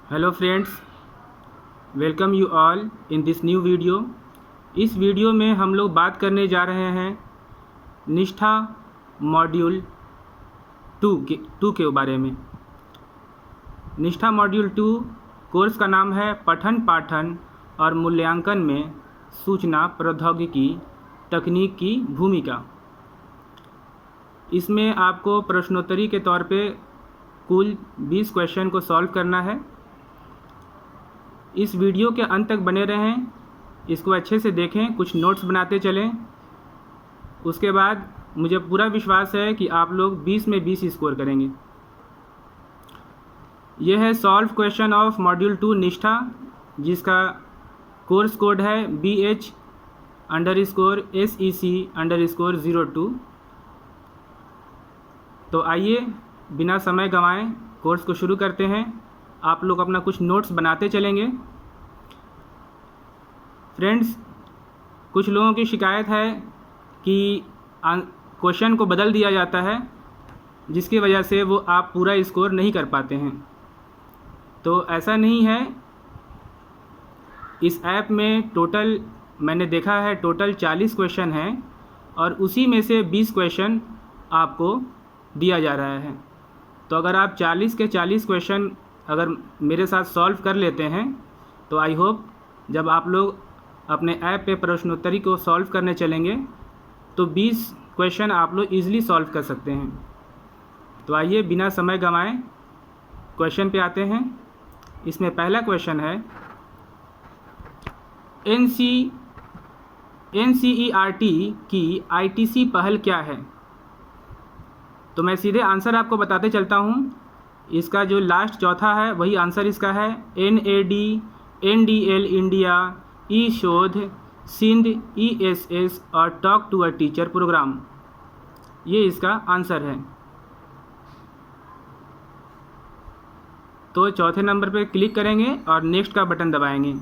Hello friends, welcome you all in this new video. इस video में हम लोग बात करने जा रहे हैं निष्ठा मॉड्यूल टू के बारे में। निष्ठा मॉड्यूल 2 कोर्स का नाम है पठन पाठन और मूल्यांकन में सूचना प्रौद्योगिकी तकनीक की भूमिका। इसमें आपको प्रश्नोत्तरी के तौर पे कुल 20 क्वेश्चन को सॉल्व करना है। इस वीडियो के अंत तक बने रहें, इसको अच्छे से देखें, कुछ नोट्स बनाते चलें। उसके बाद मुझे पूरा विश्वास है कि आप लोग 20 में 20 स्कोर करेंगे। यह है सॉल्व क्वेश्चन ऑफ मॉड्यूल 2 निष्ठा, जिसका कोर्स कोड है BH_SEC_02। तो आइए बिना समय गंवाएं कोर्स को शुरू करते हैं। आप लोग अपना कुछ नोट्स बनाते चलेंगे। फ्रेंड्स, कुछ लोगों की शिकायत है कि क्वेश्चन को बदल दिया जाता है, जिसकी वजह से वो आप पूरा स्कोर नहीं कर पाते हैं। तो ऐसा नहीं है। इस ऐप में टोटल मैंने देखा है 40 क्वेश्चन हैं और उसी में से 20 क्वेश्चन आपको दिया जा रहा है। तो अगर आप 40 के 40 क्वेश्चन अगर मेरे साथ सॉल्व कर लेते हैं तो आई होप जब आप लोग अपने ऐप पे प्रश्नोत्तरी को सॉल्व करने चलेंगे तो 20 क्वेश्चन आप लोग ईज़िली सॉल्व कर सकते हैं। तो आइए बिना समय गंवाएं क्वेश्चन पे आते हैं। इसमें पहला क्वेश्चन है NCERT की ITC पहल क्या है। तो मैं सीधे आंसर आपको बताते चलता हूँ। इसका जो लास्ट चौथा है वही आंसर इसका है। NAD, NDL India, e Shodh, Sindh, ESS और talk to a teacher program, ये इसका आंसर है। तो चौथे नंबर पे क्लिक करेंगे और नेक्स्ट का बटन दबाएंगे।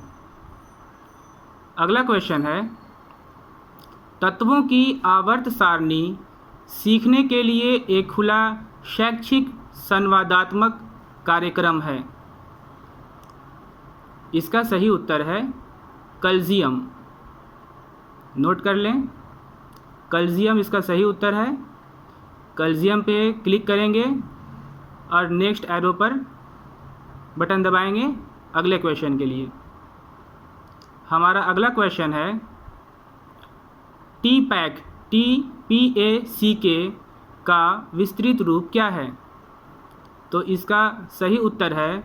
अगला क्वेश्चन है तत्वों की आवर्त सारणी सीखने के लिए एक खुला शैक्षिक संवादात्मक कार्यक्रम है। इसका सही उत्तर है कॉल्जियम। नोट कर लें, कॉल्जियम इसका सही उत्तर है। कॉल्जियम पे क्लिक करेंगे और नेक्स्ट एरो पर बटन दबाएंगे अगले क्वेश्चन के लिए। हमारा अगला क्वेश्चन है TPACK का विस्तृत रूप क्या है। तो इसका सही उत्तर है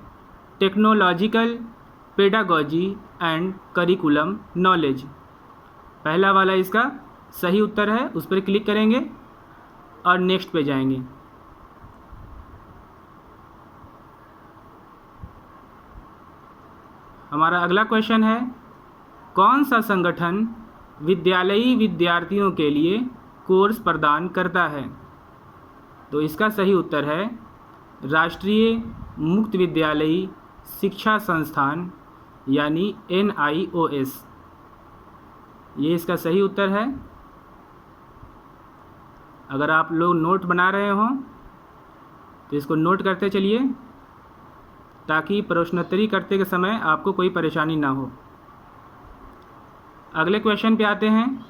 technological pedagogy and curriculum knowledge. पहला वाला इसका सही उत्तर है। उस पर क्लिक करेंगे और नेक्स्ट पे जाएंगे। हमारा अगला क्वेश्चन है कौन सा संगठन विद्यालयी विद्यार्थियों के लिए कोर्स प्रदान करता है। तो इसका सही उत्तर है राष्ट्रीय मुक्त विद्यालयी शिक्षा संस्थान यानी NIOS, ये इसका सही उत्तर है। अगर आप लोग नोट बना रहे हों तो इसको नोट करते चलिए ताकि प्रश्नोत्तरी करते के समय आपको कोई परेशानी ना हो। अगले क्वेश्चन पे आते हैं।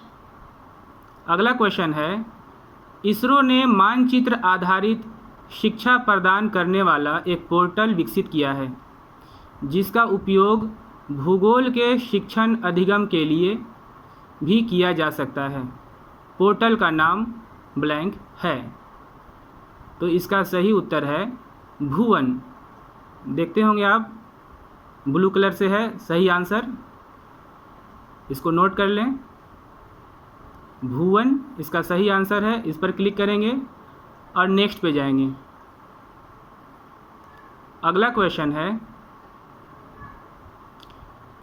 अगला क्वेश्चन है इसरो ने मानचित्र आधारित शिक्षा प्रदान करने वाला एक पोर्टल विकसित किया है जिसका उपयोग भूगोल के शिक्षण अधिगम के लिए भी किया जा सकता है। पोर्टल का नाम ब्लैंक है। तो इसका सही उत्तर है भुवन। देखते होंगे आप, ब्लू कलर से है सही आंसर। इसको नोट कर लें, भुवन इसका सही आंसर है। इस पर क्लिक करेंगे और नेक्स्ट पे जाएंगे। अगला क्वेश्चन है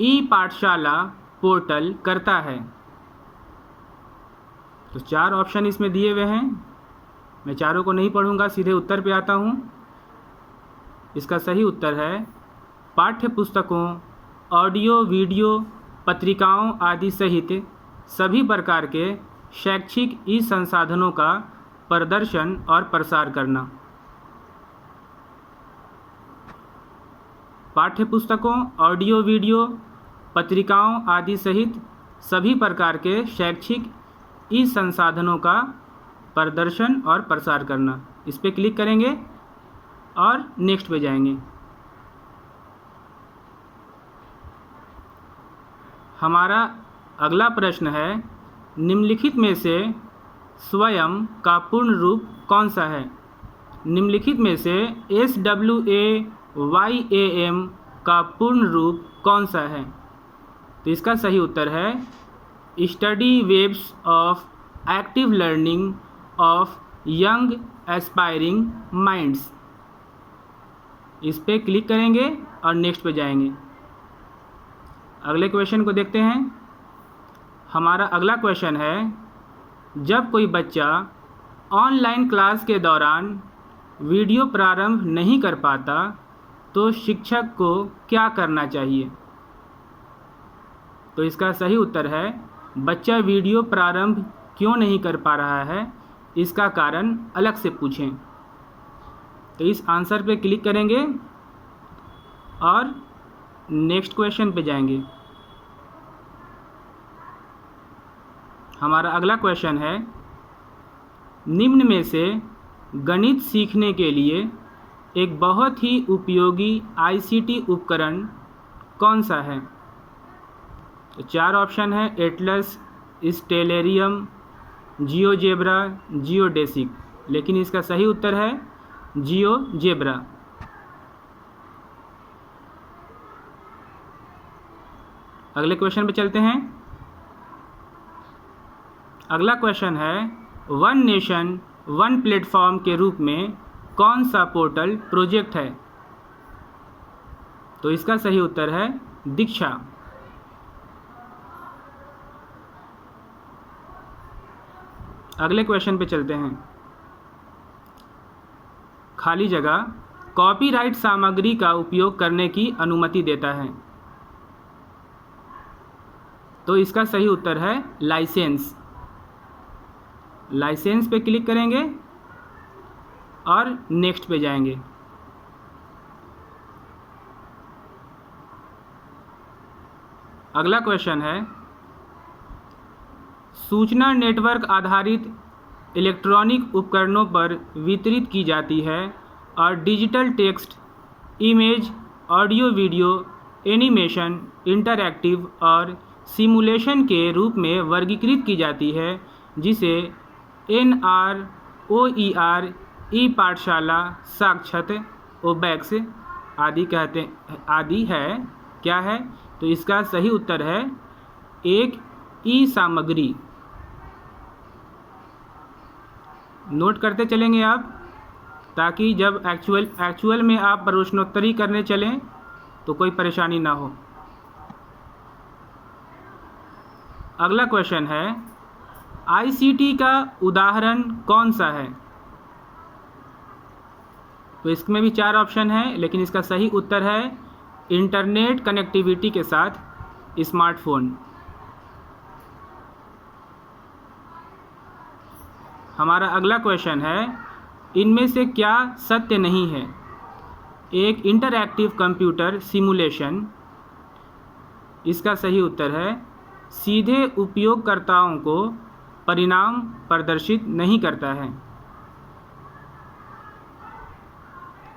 ई-पाठशाला पोर्टल करता है। तो 4 ऑप्शन इसमें दिए हुए हैं। मैं चारों को नहीं पढ़ूंगा, सीधे उत्तर पे आता हूं। इसका सही उत्तर है पाठ्य पुस्तकों, ऑडियो वीडियो, पत्रिकाओं आदि सहित सभी प्रकार के शैक्षिक ई संसाधनों का प्रदर्शन और प्रसार करना। पाठ्य पुस्तकों, ऑडियो वीडियो, पत्रिकाओं आदि सहित सभी प्रकार के शैक्षिक ई संसाधनों का प्रदर्शन और प्रसार करना। इस पर क्लिक करेंगे और नेक्स्ट पे जाएंगे। हमारा अगला प्रश्न है, निम्नलिखित में से स्वयं का पूर्ण रूप कौन सा है? निम्नलिखित में से SWAYAM का पूर्ण रूप कौन सा है? तो इसका सही उत्तर है study waves of active learning of young aspiring minds. इस पर क्लिक करेंगे और नेक्स्ट पे जाएंगे। अगले क्वेश्चन को देखते हैं। हमारा अगला क्वेश्चन है, जब कोई बच्चा ऑनलाइन क्लास के दौरान वीडियो प्रारंभ नहीं कर पाता तो शिक्षक को क्या करना चाहिए? तो इसका सही उत्तर है, बच्चा वीडियो प्रारंभ क्यों नहीं कर पा रहा है, इसका कारण अलग से पूछें। तो इस आंसर पे क्लिक करेंगे और नेक्स्ट क्वेश्चन पे जाएंगे। हमारा अगला क्वेश्चन है, निम्न में से गणित सीखने के लिए एक बहुत ही उपयोगी ICT उपकरण कौन सा है? तो 4 ऑप्शन है, एटलस, स्टेलेरियम, जियोजेब्रा, जियोडेसिक, लेकिन इसका सही उत्तर है जियोजेब्रा। अगले क्वेश्चन पे चलते हैं। अगला क्वेश्चन है, वन नेशन वन प्लेटफॉर्म के रूप में कौन सा पोर्टल प्रोजेक्ट है? तो इसका सही उत्तर है दीक्षा। अगले क्वेश्चन पे चलते हैं। खाली जगह कॉपीराइट सामग्री का उपयोग करने की अनुमति देता है? तो इसका सही उत्तर है लाइसेंस। लाइसेंस पे क्लिक करेंगे और नेक्स्ट पे जाएंगे। अगला क्वेश्चन है, सूचना नेटवर्क आधारित इलेक्ट्रॉनिक उपकरणों पर वितरित की जाती है और digital text, image, audio video, animation, interactive और सिमुलेशन के रूप में वर्गीकृत की जाती है, जिसे NROER, ई पाठशाला, साक्षात, OBEX आदि है। क्या है? तो इसका सही उत्तर है एक ई सामग्री। नोट करते चलेंगे आप, ताकि जब एक्चुअल में आप प्रश्नोत्तरी करने चलें तो कोई परेशानी ना हो। अगला क्वेश्चन है, ICT का उदाहरण कौन सा है? तो इसमें भी 4 ऑप्शन है, लेकिन इसका सही उत्तर है इंटरनेट कनेक्टिविटी के साथ स्मार्टफोन। हमारा अगला क्वेश्चन है, इनमें से क्या सत्य नहीं है? एक इंटरैक्टिव कंप्यूटर सिमुलेशन। इसका सही उत्तर है सीधे उपयोगकर्ताओं को परिणाम प्रदर्शित नहीं करता है।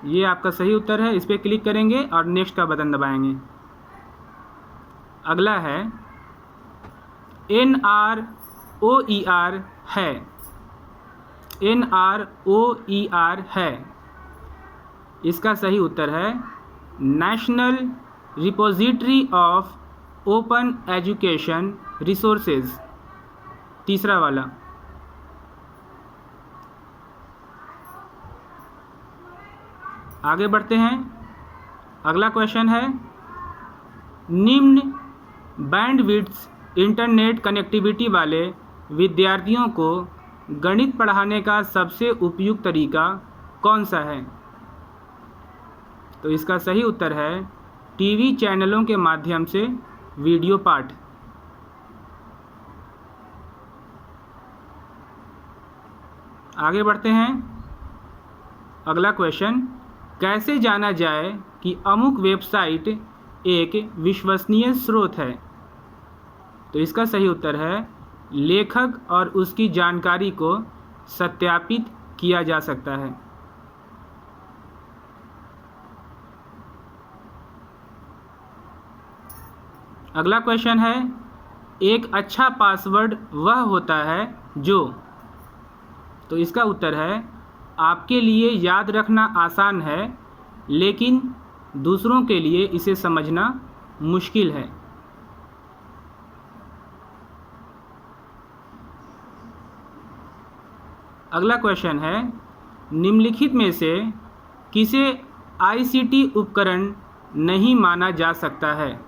ये आपका सही उत्तर है। इस पर क्लिक करेंगे और नेक्स्ट का बटन दबाएंगे। अगला है NROER है। NROER है। इसका सही उत्तर है national repository of open education resources, तीसरा वाला। आगे बढ़ते हैं। अगला क्वेश्चन है, निम्न बैंडविड्थ इंटरनेट कनेक्टिविटी वाले विद्यार्थियों को गणित पढ़ाने का सबसे उपयुक्त तरीका कौन सा है? तो इसका सही उत्तर है टीवी चैनलों के माध्यम से वीडियो पाठ। आगे बढ़ते हैं। अगला क्वेश्चन, कैसे जाना जाए कि अमुक वेबसाइट एक विश्वसनीय स्रोत है? तो इसका सही उत्तर है लेखक और उसकी जानकारी को सत्यापित किया जा सकता है। अगला क्वेश्चन है, एक अच्छा पासवर्ड वह होता है जो, तो इसका उत्तर है आपके लिए याद रखना आसान है लेकिन दूसरों के लिए इसे समझना मुश्किल है। अगला क्वेश्चन है, निम्नलिखित में से किसे आईसीटी उपकरण नहीं माना जा सकता है?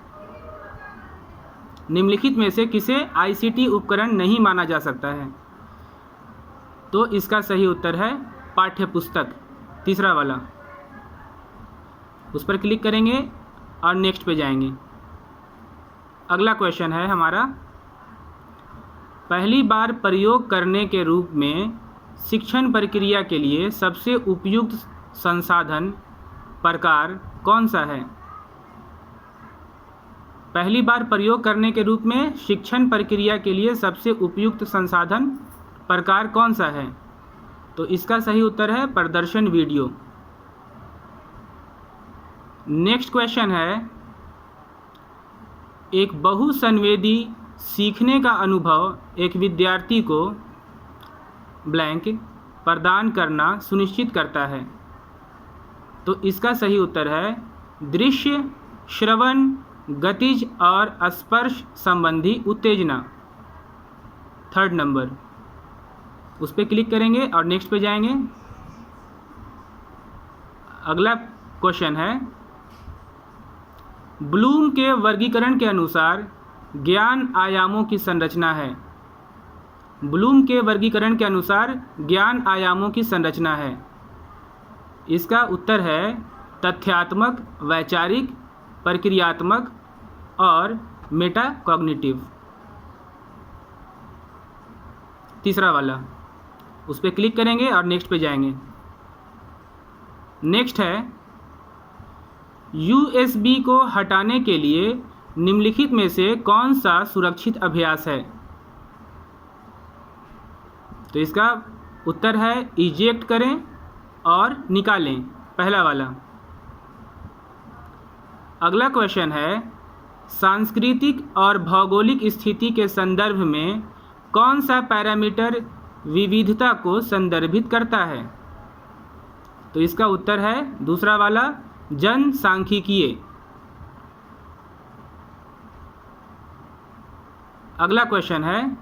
निम्नलिखित में से किसे आईसीटी उपकरण नहीं माना जा सकता है? तो इसका सही उत्तर है पाठ्यपुस्तक, तीसरा वाला। उस पर क्लिक करेंगे और नेक्स्ट पे जाएंगे। अगला क्वेश्चन है हमारा, पहली बार प्रयोग करने के रूप में शिक्षण प्रक्रिया के लिए सबसे उपयुक्त संसाधन प्रकार कौन सा है? पहली बार प्रयोग करने के रूप में शिक्षण प्रक्रिया के लिए सबसे उपयुक्त संसाधन प्रकार कौन सा है? तो इसका सही उत्तर है प्रदर्शन वीडियो। नेक्स्ट क्वेश्चन है, एक बहुसंवेदी सीखने का अनुभव एक विद्यार्थी को ब्लैंक प्रदान करना सुनिश्चित करता है। तो इसका सही उत्तर है दृश्य, श्रवण, गतिज और स्पर्श संबंधी उत्तेजना, थर्ड नंबर। उस पर क्लिक करेंगे और नेक्स्ट पे जाएंगे। अगला क्वेश्चन है, ब्लूम के वर्गीकरण के अनुसार ज्ञान आयामों की संरचना है। ब्लूम के वर्गीकरण के अनुसार ज्ञान आयामों की संरचना है। इसका उत्तर है तथ्यात्मक, वैचारिक, प्रक्रियात्मक और मेटाकॉग्निटिव, तीसरा वाला। उस पर क्लिक करेंगे और नेक्स्ट पे जाएंगे। नेक्स्ट है, यूएसबी को हटाने के लिए निम्नलिखित में से कौन सा सुरक्षित अभ्यास है? तो इसका उत्तर है इजेक्ट करें और निकालें, पहला वाला। अगला क्वेश्चन है, सांस्कृतिक और भौगोलिक स्थिति के संदर्भ में कौन सा पैरामीटर विविधता को संदर्भित करता है? तो इसका उत्तर है दूसरा वाला, जनसांख्यिकीय। अगला क्वेश्चन है,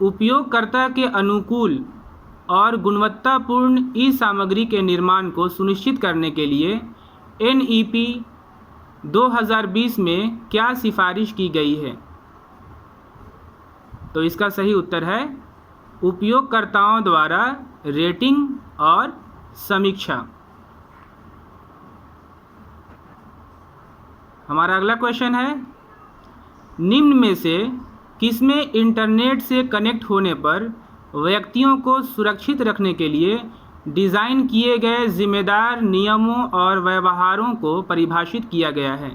उपयोगकर्ता के अनुकूल और गुणवत्तापूर्ण ई सामग्री के निर्माण को सुनिश्चित करने के लिए NEP 2020 में क्या सिफारिश की गई है? तो इसका सही उत्तर है उपयोगकर्ताओं द्वारा रेटिंग और समीक्षा। हमारा अगला क्वेश्चन है, निम्न में से किसमें इंटरनेट से कनेक्ट होने पर व्यक्तियों को सुरक्षित रखने के लिए डिज़ाइन किए गए जिम्मेदार नियमों और व्यवहारों को परिभाषित किया गया है?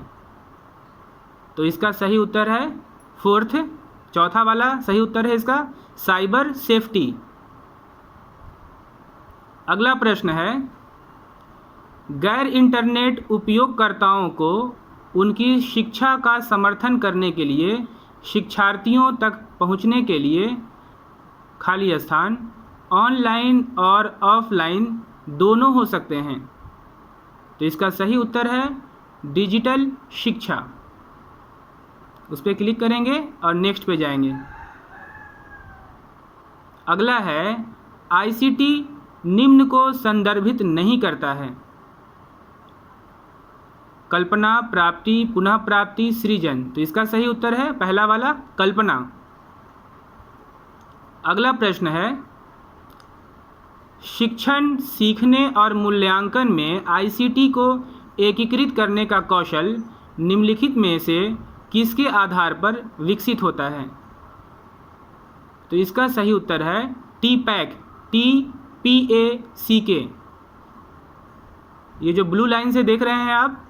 तो इसका सही उत्तर है फोर्थ, चौथा वाला सही उत्तर है इसका साइबर सेफ्टी। अगला प्रश्न है, गैर इंटरनेट उपयोगकर्ताओं को उनकी शिक्षा का समर्थन करने के लिए शिक्षार्थियों तक पहुंचने के लिए खाली स्थान ऑनलाइन और ऑफलाइन दोनों हो सकते हैं। तो इसका सही उत्तर है डिजिटल शिक्षा। उस पर क्लिक करेंगे और नेक्स्ट पे जाएंगे। अगला है, आईसीटी निम्न को संदर्भित नहीं करता है। कल्पना, प्राप्ति, पुनः प्राप्ति, सृजन। तो इसका सही उत्तर है पहला वाला, कल्पना। अगला प्रश्न है, शिक्षण, सीखने और मूल्यांकन में आईसीटी को एकीकृत करने का कौशल निम्नलिखित में से किसके आधार पर विकसित होता है? तो इसका सही उत्तर है TPACK, TPACK। ये जो ब्लू लाइन से देख रहे हैं आप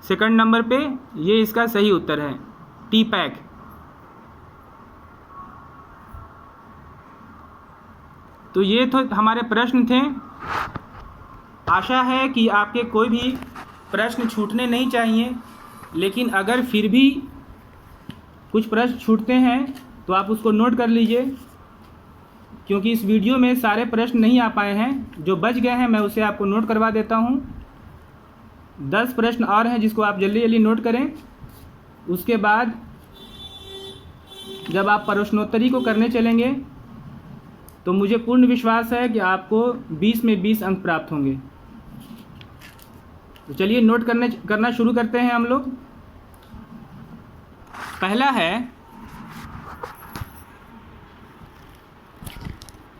सेकंड नंबर पे, ये इसका सही उत्तर है, टी पैक। तो ये तो हमारे प्रश्न थे। आशा है कि आपके कोई भी प्रश्न छूटने नहीं चाहिए, लेकिन अगर फिर भी कुछ प्रश्न छूटते हैं तो आप उसको नोट कर लीजिए, क्योंकि इस वीडियो में सारे प्रश्न नहीं आ पाए हैं। जो बच गए हैं मैं उसे आपको नोट करवा देता हूँ। 10 प्रश्न और हैं जिसको आप जल्दी जल्दी नोट करें। उसके बाद जब आप प्रश्नोत्तरी को करने चलेंगे तो मुझे पूर्ण विश्वास है कि आपको 20 में 20 अंक प्राप्त होंगे। तो चलिए नोट करना शुरू करते हैं हम लोग। पहला है,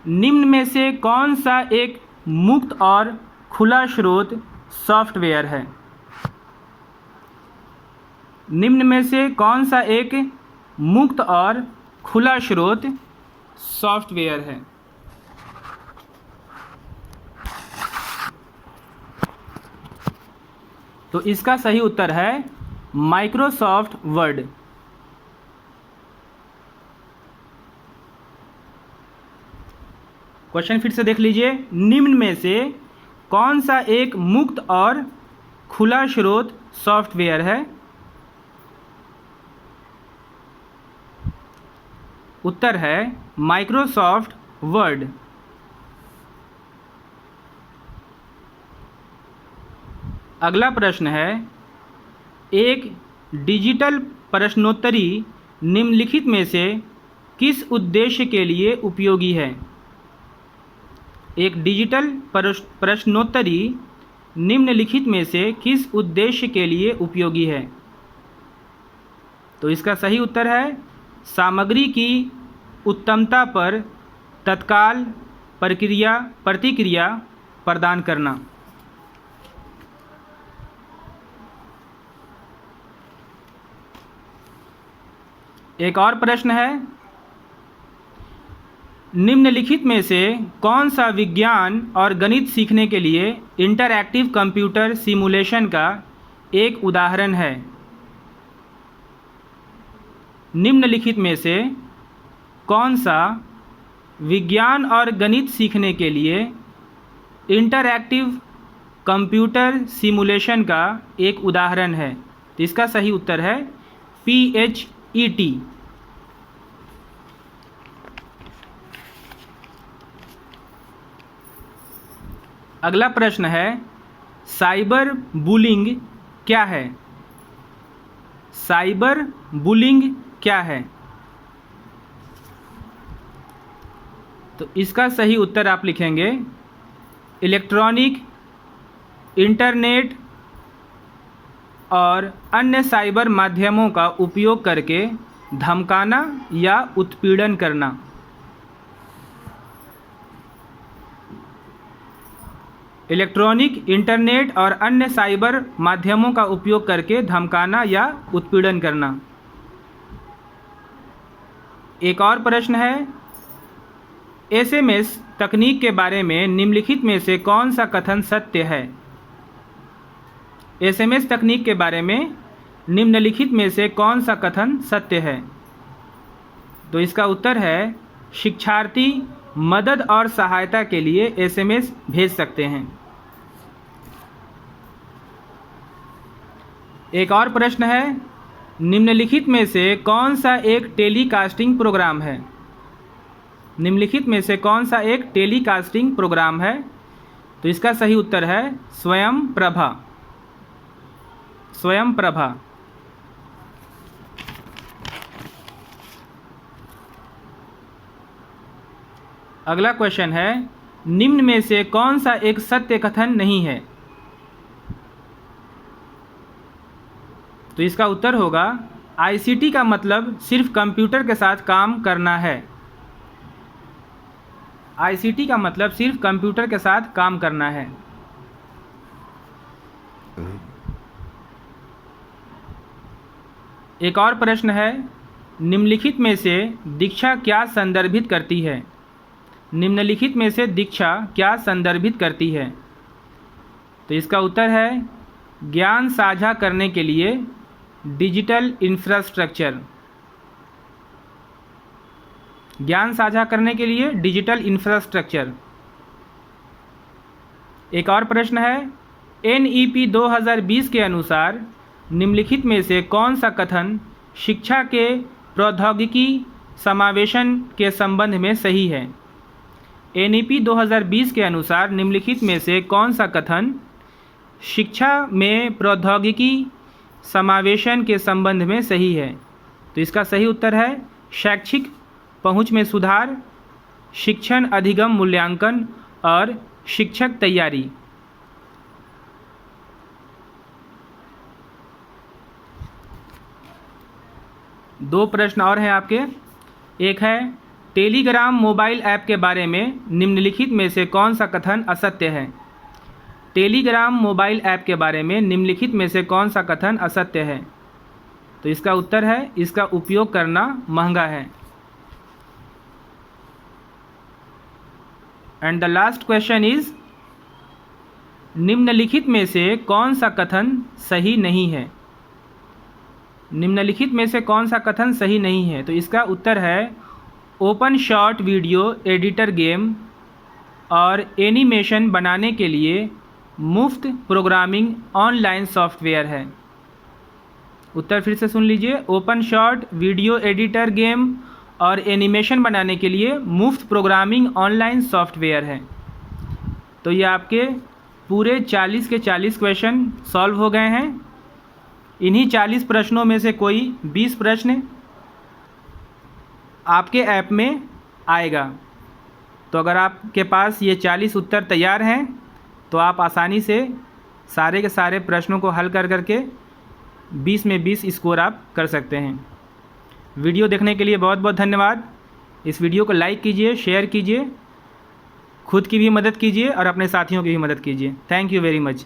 निम्न में से कौन सा एक मुक्त और खुला स्रोत सॉफ्टवेयर है? निम्न में से कौन सा एक मुक्त और खुला स्रोत सॉफ्टवेयर है? तो इसका सही उत्तर है माइक्रोसॉफ्ट वर्ड। क्वेश्चन फिर से देख लीजिए, निम्न में से कौन सा एक मुक्त और खुला स्रोत सॉफ्टवेयर है? उत्तर है माइक्रोसॉफ्ट वर्ड। अगला प्रश्न है, एक डिजिटल प्रश्नोत्तरी निम्नलिखित में से किस उद्देश्य के लिए उपयोगी है? एक डिजिटल प्रश्नोत्तरी निम्नलिखित में से किस उद्देश्य के लिए उपयोगी है? तो इसका सही उत्तर है सामग्री की उत्तमता पर तत्काल प्रतिक्रिया प्रदान करना। एक और प्रश्न है, निम्नलिखित में से कौन सा विज्ञान और गणित सीखने के लिए इंटरैक्टिव कंप्यूटर सिमुलेशन का एक उदाहरण है? निम्नलिखित में से कौन सा विज्ञान और गणित सीखने के लिए इंटरैक्टिव कंप्यूटर सिमुलेशन का एक उदाहरण है? तो इसका सही उत्तर है PHET। अगला प्रश्न है, साइबर बुलिंग क्या है? साइबर बुलिंग क्या है? तो इसका सही उत्तर आप लिखेंगे इलेक्ट्रॉनिक, इंटरनेट और अन्य साइबर माध्यमों का उपयोग करके धमकाना या उत्पीड़न करना। इलेक्ट्रॉनिक, इंटरनेट और अन्य साइबर माध्यमों का उपयोग करके धमकाना या उत्पीड़न करना। एक और प्रश्न है, SMS तकनीक के बारे में निम्नलिखित में से कौन सा कथन सत्य है? SMS तकनीक के बारे में निम्नलिखित में से कौन सा कथन सत्य है? तो इसका उत्तर है शिक्षार्थी मदद और सहायता के लिए SMS भेज सकते हैं। एक और प्रश्न है, निम्नलिखित में से कौन सा एक टेलीकास्टिंग प्रोग्राम है? निम्नलिखित में से कौन सा एक टेलीकास्टिंग प्रोग्राम है? तो इसका सही उत्तर है स्वयंप्रभा। स्वयंप्रभा। अगला क्वेश्चन है, निम्न में से कौन सा एक सत्य कथन नहीं है? तो इसका उत्तर होगा ICT का मतलब सिर्फ कंप्यूटर के साथ काम करना है। ICT का मतलब सिर्फ कंप्यूटर के साथ काम करना है। एक और प्रश्न है, निम्नलिखित में से दीक्षा क्या संदर्भित करती है? निम्नलिखित में से दीक्षा क्या संदर्भित करती है? तो इसका उत्तर है ज्ञान साझा करने के लिए डिजिटल इंफ्रास्ट्रक्चर। ज्ञान साझा करने के लिए डिजिटल इंफ्रास्ट्रक्चर। एक और प्रश्न है, NEP 2020 के अनुसार निम्नलिखित में से कौन सा कथन शिक्षा के प्रौद्योगिकी समावेशन के संबंध में सही है? NEP 2020 के अनुसार निम्नलिखित में से कौन सा कथन शिक्षा में प्रौद्योगिकी समावेशन के संबंध में सही है? तो इसका सही उत्तर है शैक्षिक पहुंच में सुधार, शिक्षण अधिगम मूल्यांकन और शिक्षक तैयारी। दो प्रश्न और हैं आपके। एक है, टेलीग्राम मोबाइल ऐप के बारे में निम्नलिखित में से कौन सा कथन असत्य है? टेलीग्राम मोबाइल ऐप के बारे में निम्नलिखित में से कौन सा कथन असत्य है? तो इसका उत्तर है इसका उपयोग करना महंगा है। And the last question is, निम्नलिखित में से कौन सा कथन सही नहीं है? निम्नलिखित में से कौन सा कथन सही नहीं है? तो इसका उत्तर है open shot video editor game और एनिमेशन बनाने के लिए मुफ्त प्रोग्रामिंग ऑनलाइन सॉफ्टवेयर है। उत्तर फिर से सुन लीजिए, open shot video editor game और एनिमेशन बनाने के लिए मुफ्त प्रोग्रामिंग ऑनलाइन सॉफ्टवेयर है। तो ये आपके पूरे 40 के 40 क्वेश्चन सॉल्व हो गए हैं। इन्हीं 40 प्रश्नों में से कोई 20 प्रश्न आपके ऐप में आएगा। तो अगर आपके पास ये 40 उत्तर तैयार हैं तो आप आसानी से सारे के सारे प्रश्नों को हल कर करके 20 में 20 स्कोर आप कर सकते हैं। वीडियो देखने के लिए बहुत बहुत धन्यवाद। इस वीडियो को लाइक कीजिए, शेयर कीजिए, खुद की भी मदद कीजिए और अपने साथियों की भी मदद कीजिए। Thank you very much.